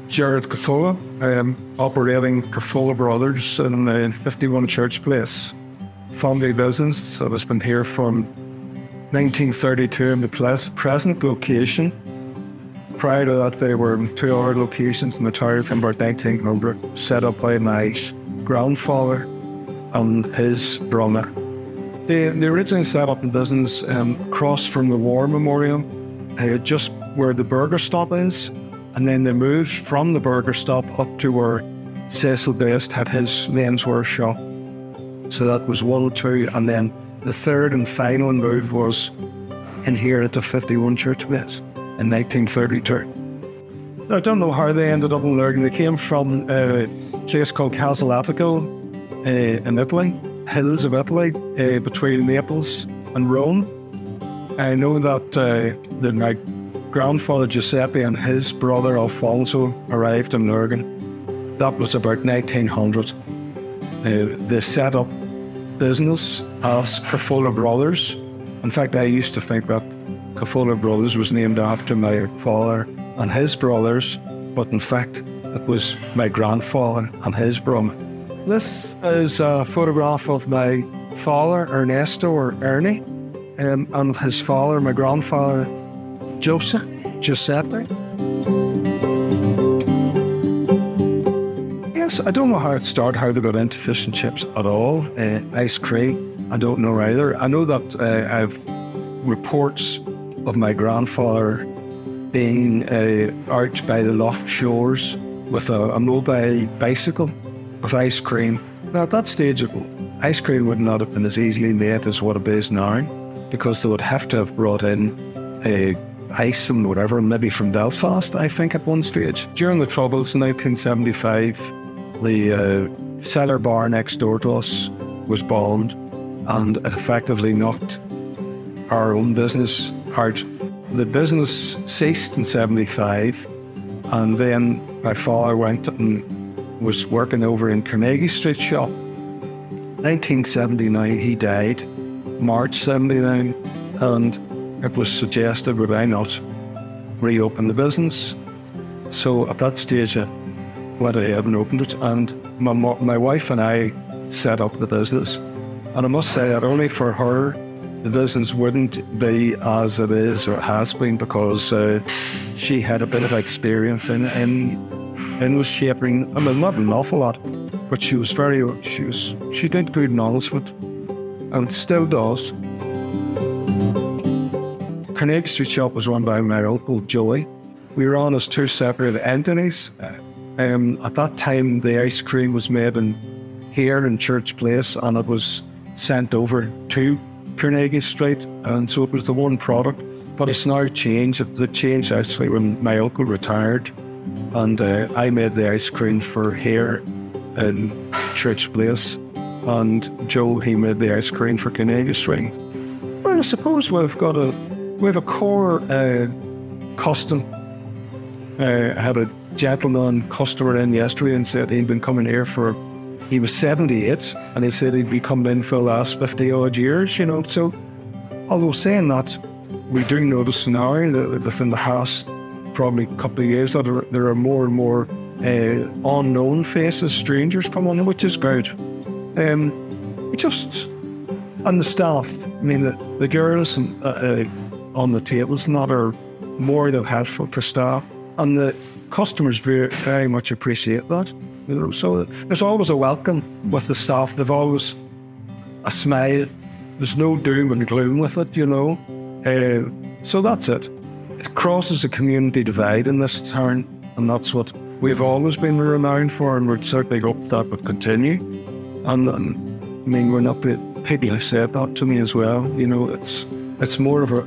Jared Cafolla, operating Cafolla Brothers in the 51 Church Place. Family business that has been here from 1932 in the present location. Prior to that, there were two other locations in the town from about 1900, set up by my grandfather and his brother. They originally set up the business across from the War Memorial, just where the burger stop is, and then they moved from the burger stop up to where Cecil Best had his menswear shop. So that was 1, 2, and then the third and final move was in here at the 51 Church Place in 1932. I don't know how they ended up in Lurgan. They came from a place called Casolatico in Italy, hills of Italy, between Naples and Rome. I know that my grandfather Giuseppe and his brother Alfonso arrived in Lurgan. That was about 1900. They set up business as Cafolla Brothers. In fact, I used to think that Cafolla Brothers was named after my father and his brothers, but in fact, it was my grandfather and his brother. This is a photograph of my father, Ernesto, or Ernie, and his father, my grandfather, Giuseppe. Yes, I don't know how it started, how they got into fish and chips at all. Ice cream, I don't know either. I know that I've reports of my grandfather being out by the loch shores with a mobile bicycle with ice cream. Now at that stage, ice cream would not have been as easily made as what it is now, because they would have to have brought in ice and whatever, maybe from Belfast, I think, at one stage. During the Troubles in 1975, the cellar bar next door to us was bombed, and it effectively knocked our own business out. The business ceased in 75, and then my father went and was working over in Carnegie Street shop. 1979, he died, March 79, and it was suggested, would I not reopen the business? So at that stage, I went ahead and opened it, and my wife and I set up the business. And I must say that only for her, the business wouldn't be as it is or has been, because she had a bit of experience in was shaping. I mean, not an awful lot, but she did good announcement, and still does. Carnegie Street shop was run by my uncle Joey. We were on as two separate entities. At that time, the ice cream was made here in Church Place, and it was sent over to Carnegie Street, and so it was the one product. But it's now changed. It changed actually when my uncle retired, and I made the ice cream for here in Church Place, and Joe, he made the ice cream for Carnegie Street. Well, I suppose we have a core custom. I had a gentleman customer in yesterday and said he'd been coming here he was 78, and he said he'd be coming in for the last 50 odd years, you know. So, although saying that, we do notice now that within the past probably couple of years that there are more and more unknown faces, strangers coming in, which is good. And the staff, I mean, the girls on the tables and that are more than helpful for staff, and the customers very, very much appreciate that. You know, so there's always a welcome with the staff. They've always a smile. There's no doom and gloom with it, you know. So that's it. It crosses a community divide in this town, and that's what we've always been renowned for, and we'd certainly hope that would continue. And I mean, we're not people have said that to me as well. You know, it's more of a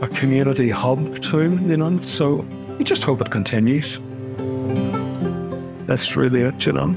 community hub too, you know. So we just hope it continues. That's really it, you know.